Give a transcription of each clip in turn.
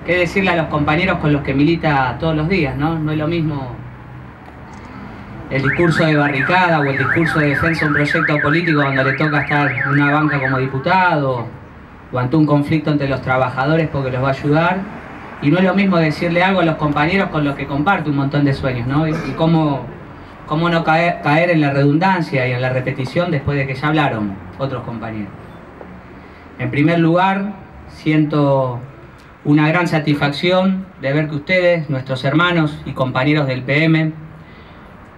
qué decirle a los compañeros con los que milita todos los días, ¿no? No es lo mismo el discurso de barricada o el discurso de defensa de un proyecto político cuando le toca estar en una banca como diputado o ante un conflicto entre los trabajadores porque los va a ayudar, y no es lo mismo decirle algo a los compañeros con los que comparte un montón de sueños, ¿no? Y cómo no caer en la redundancia y en la repetición después de que ya hablaron otros compañeros. En primer lugar, siento una gran satisfacción de ver que ustedes, nuestros hermanos y compañeros del PM,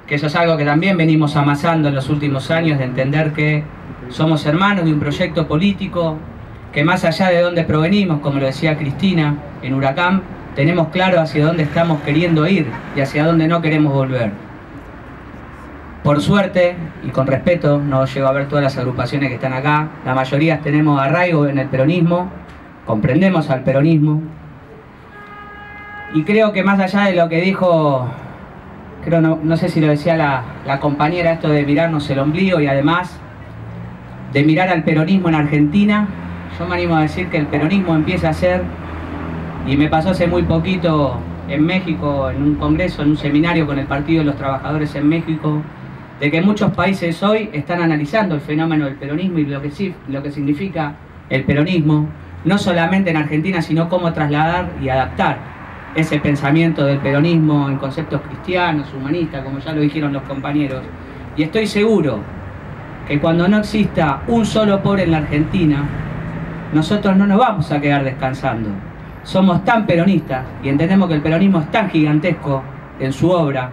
que eso es algo que también venimos amasando en los últimos años, de entender que somos hermanos de un proyecto político, que más allá de dónde provenimos, como lo decía Cristina en Huracán, tenemos claro hacia dónde estamos queriendo ir y hacia dónde no queremos volver. Por suerte, y con respeto, no llego a ver todas las agrupaciones que están acá, la mayoría tenemos arraigo en el peronismo, comprendemos al peronismo, y creo que más allá de lo que dijo, no sé si lo decía la compañera, esto de mirarnos el ombligo y además de mirar al peronismo en Argentina, yo me animo a decir que el peronismo empieza a ser, y me pasó hace muy poquito en México, en un congreso, en un seminario con el Partido de los Trabajadores en México, de que muchos países hoy están analizando el fenómeno del peronismo y lo que significa el peronismo, no solamente en Argentina, sino cómo trasladar y adaptar ese pensamiento del peronismo en conceptos cristianos, humanistas, como ya lo dijeron los compañeros. Y estoy seguro que cuando no exista un solo pobre en la Argentina, nosotros no nos vamos a quedar descansando. Somos tan peronistas y entendemos que el peronismo es tan gigantesco en su obra,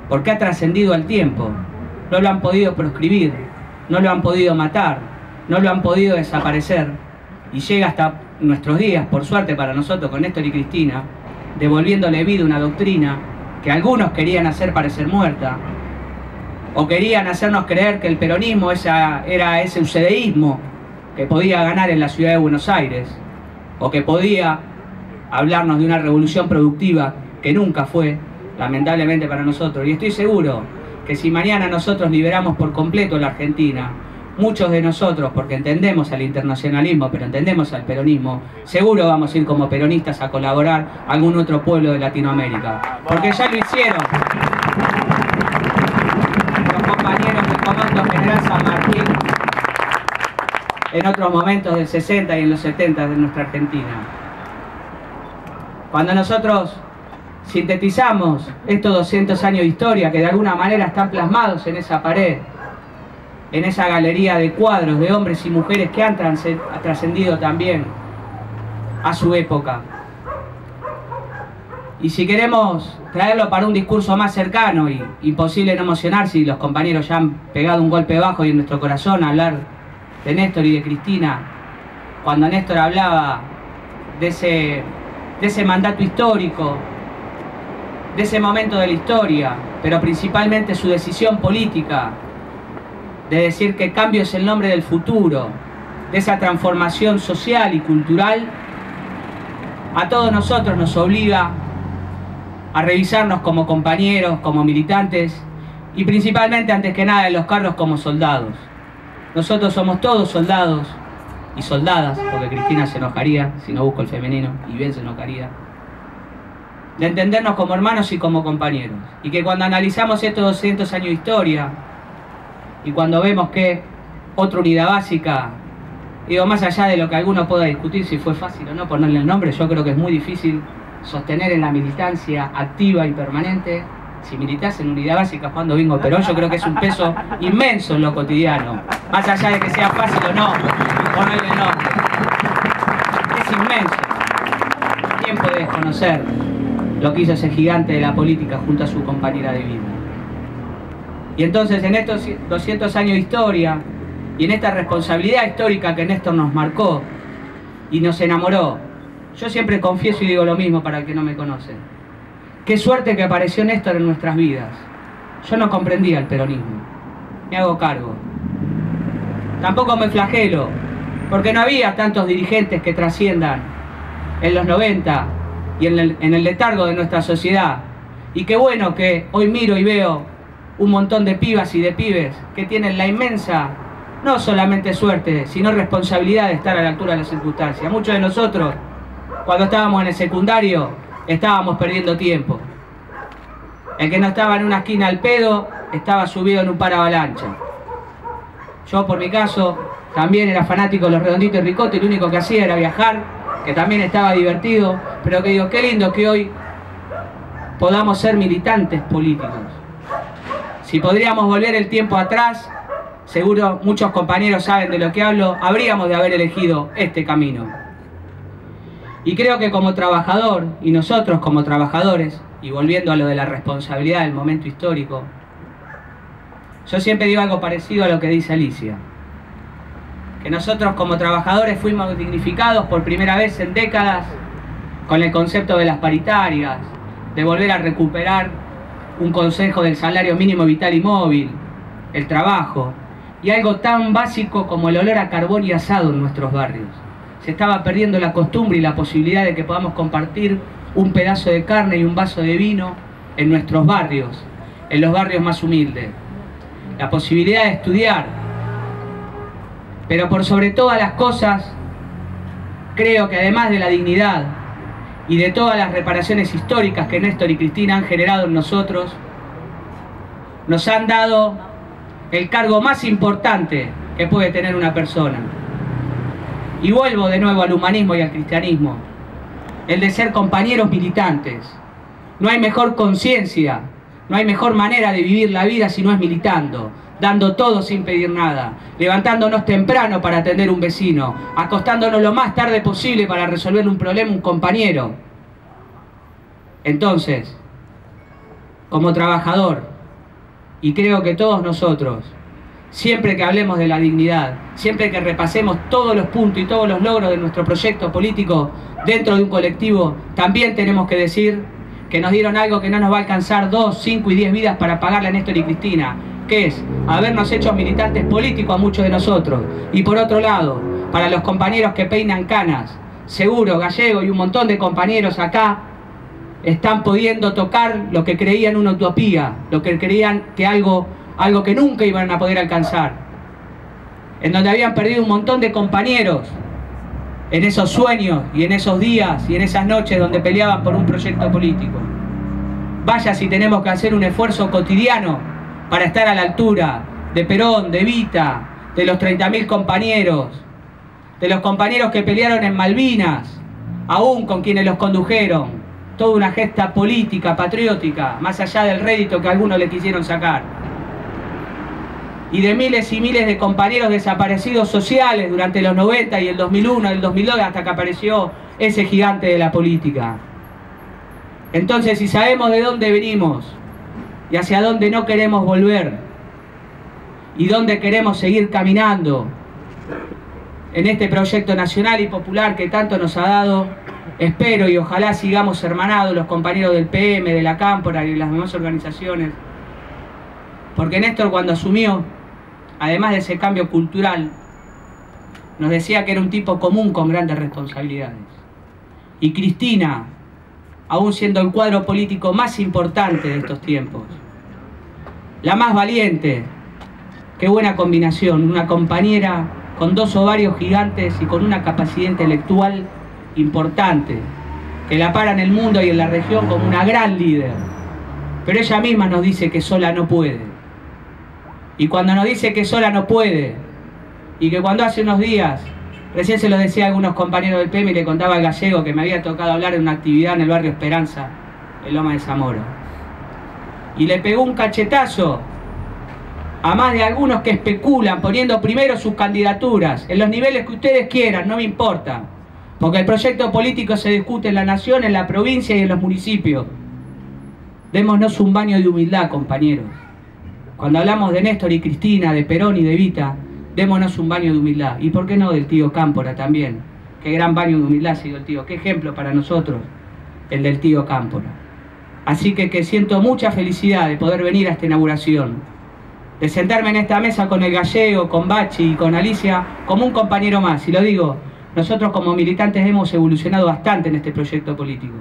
porque ha trascendido al tiempo. No lo han podido proscribir, no lo han podido matar, no lo han podido desaparecer, y llega hasta nuestros días, por suerte para nosotros, con Néstor y Cristina, devolviéndole vida a una doctrina que algunos querían hacer parecer muerta, o querían hacernos creer que el peronismo era ese usedeísmo que podía ganar en la ciudad de Buenos Aires, o que podía hablarnos de una revolución productiva que nunca fue, lamentablemente para nosotros. Y estoy seguro que si mañana nosotros liberamos por completo la Argentina, muchos de nosotros, porque entendemos al internacionalismo, pero entendemos al peronismo, seguro vamos a ir como peronistas a colaborar a algún otro pueblo de Latinoamérica. Porque ya lo hicieron los compañeros del Comando General San Martín en otros momentos del 60 y en los 70 de nuestra Argentina. Cuando nosotros sintetizamos estos 200 años de historia que de alguna manera están plasmados en esa pared, en esa galería de cuadros de hombres y mujeres que han trascendido también a su época. Y si queremos traerlo para un discurso más cercano, y imposible no emocionarse, y los compañeros ya han pegado un golpe bajo y en nuestro corazón hablar de Néstor y de Cristina, cuando Néstor hablaba de ese mandato histórico, de ese momento de la historia, pero principalmente su decisión política de decir que cambio es el nombre del futuro, de esa transformación social y cultural, a todos nosotros nos obliga a revisarnos como compañeros, como militantes y principalmente, antes que nada, en los carros como soldados. Nosotros somos todos soldados y soldadas, porque Cristina se enojaría si no busco el femenino, y bien se enojaría, de entendernos como hermanos y como compañeros. Y que cuando analizamos estos 200 años de historia, y cuando vemos que otra unidad básica, digo, más allá de lo que alguno pueda discutir si fue fácil o no ponerle el nombre, yo creo que es muy difícil sostener en la militancia activa y permanente, si militás en unidad básica jugando bingo Perón, yo creo que es un peso inmenso en lo cotidiano, más allá de que sea fácil o no ponerle el nombre. Es inmenso. ¿Quién puede desconocer lo que hizo ese gigante de la política junto a su compañera de vida? Y entonces, en estos 200 años de historia y en esta responsabilidad histórica que Néstor nos marcó y nos enamoró, yo siempre confieso y digo lo mismo para el que no me conoce: qué suerte que apareció Néstor en nuestras vidas. Yo no comprendía el peronismo, me hago cargo. Tampoco me flagelo, porque no había tantos dirigentes que trasciendan en los 90 y en el letargo de nuestra sociedad. Y qué bueno que hoy miro y veo un montón de pibas y de pibes que tienen la inmensa, no solamente suerte, sino responsabilidad de estar a la altura de las circunstancias. Muchos de nosotros cuando estábamos en el secundario, estábamos perdiendo tiempo. El que no estaba en una esquina al pedo, estaba subido en un paravalancha. Yo, por mi caso, también era fanático de los Redonditos y Ricote, y lo único que hacía era viajar, que también estaba divertido, pero que digo, qué lindo que hoy podamos ser militantes políticos. Si podríamos volver el tiempo atrás, seguro muchos compañeros saben de lo que hablo, habríamos de haber elegido este camino. Y creo que como trabajador, y nosotros como trabajadores, y volviendo a lo de la responsabilidad del momento histórico, yo siempre digo algo parecido a lo que dice Alicia. Que nosotros como trabajadores fuimos dignificados por primera vez en décadas con el concepto de las paritarias, de volver a recuperar un consejo del salario mínimo vital y móvil, el trabajo, y algo tan básico como el olor a carbón y asado en nuestros barrios. Se estaba perdiendo la costumbre y la posibilidad de que podamos compartir un pedazo de carne y un vaso de vino en nuestros barrios, en los barrios más humildes. La posibilidad de estudiar, pero por sobre todas las cosas, creo que además de la dignidad y de todas las reparaciones históricas que Néstor y Cristina han generado en nosotros, nos han dado el cargo más importante que puede tener una persona. Y vuelvo de nuevo al humanismo y al cristianismo, el de ser compañeros militantes. No hay mejor conciencia, no hay mejor manera de vivir la vida si no es militando, dando todo sin pedir nada, levantándonos temprano para atender un vecino, acostándonos lo más tarde posible para resolver un problema a un compañero. Entonces, como trabajador, y creo que todos nosotros, siempre que hablemos de la dignidad, siempre que repasemos todos los puntos y todos los logros de nuestro proyecto político dentro de un colectivo, también tenemos que decir que nos dieron algo que no nos va a alcanzar 2, 5 y 10 vidas para pagarle a Néstor y Cristina, que es habernos hecho militantes políticos a muchos de nosotros. Y por otro lado, para los compañeros que peinan canas, Seguro, Gallego y un montón de compañeros acá están pudiendo tocar lo que creían una utopía, lo que creían que algo que nunca iban a poder alcanzar, en donde habían perdido un montón de compañeros en esos sueños y en esos días y en esas noches donde peleaban por un proyecto político. Vaya si tenemos que hacer un esfuerzo cotidiano para estar a la altura de Perón, de Evita, de los 30.000 compañeros, de los compañeros que pelearon en Malvinas, aún con quienes los condujeron, toda una gesta política, patriótica, más allá del rédito que algunos le quisieron sacar. Y de miles y miles de compañeros desaparecidos sociales durante los 90 y el 2001, el 2002, hasta que apareció ese gigante de la política. Entonces, si sabemos de dónde venimos y hacia dónde no queremos volver y dónde queremos seguir caminando en este proyecto nacional y popular que tanto nos ha dado, espero y ojalá sigamos hermanados los compañeros del PM, de la Cámpora y de las demás organizaciones, porque Néstor, cuando asumió, además de ese cambio cultural, nos decía que era un tipo común con grandes responsabilidades. Y Cristina, aún siendo el cuadro político más importante de estos tiempos, la más valiente, qué buena combinación, una compañera con 2 ovarios gigantes y con una capacidad intelectual importante, que la para en el mundo y en la región como una gran líder. Pero ella misma nos dice que sola no puede. Y cuando nos dice que sola no puede, y que cuando hace unos días, recién se lo decía a algunos compañeros del PM y le contaba al Gallego que me había tocado hablar en una actividad en el barrio Esperanza, en Loma de Zamora, y le pegó un cachetazo a más de algunos que especulan poniendo primero sus candidaturas en los niveles que ustedes quieran, no me importa, porque el proyecto político se discute en la nación, en la provincia y en los municipios. Démonos un baño de humildad, compañeros. Cuando hablamos de Néstor y Cristina, de Perón y de Evita, démonos un baño de humildad. ¿Y por qué no del tío Cámpora también? Qué gran baño de humildad ha sido el tío. Qué ejemplo para nosotros el del tío Cámpora. Así que siento mucha felicidad de poder venir a esta inauguración, de sentarme en esta mesa con el Gallego, con Bachi y con Alicia como un compañero más. Y lo digo, nosotros como militantes hemos evolucionado bastante en este proyecto político.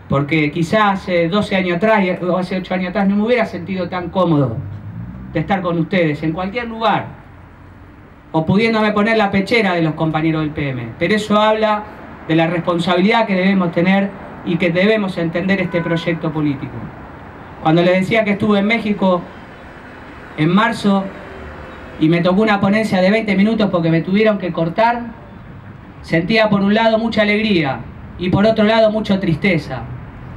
Porque quizás hace 12 años atrás o hace 8 años atrás no me hubiera sentido tan cómodo de estar con ustedes en cualquier lugar, o pudiéndome poner la pechera de los compañeros del PM. Pero eso habla de la responsabilidad que debemos tener y que debemos entender este proyecto político. Cuando les decía que estuve en México en marzo y me tocó una ponencia de 20 minutos porque me tuvieron que cortar, sentía por un lado mucha alegría y por otro lado mucha tristeza,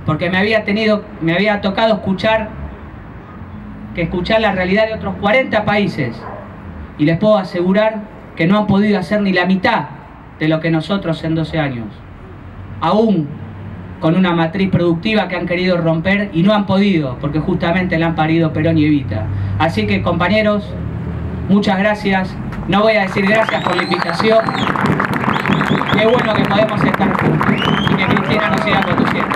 porque me había tocado escuchar la realidad de otros 40 países, y les puedo asegurar que no han podido hacer ni la mitad de lo que nosotros en 12 años, aún con una matriz productiva que han querido romper y no han podido, porque justamente la han parido Perón y Evita. Así que, compañeros, muchas gracias. No voy a decir gracias por la invitación. Qué bueno que podemos estar juntos y que Cristina nos siga conduciendo.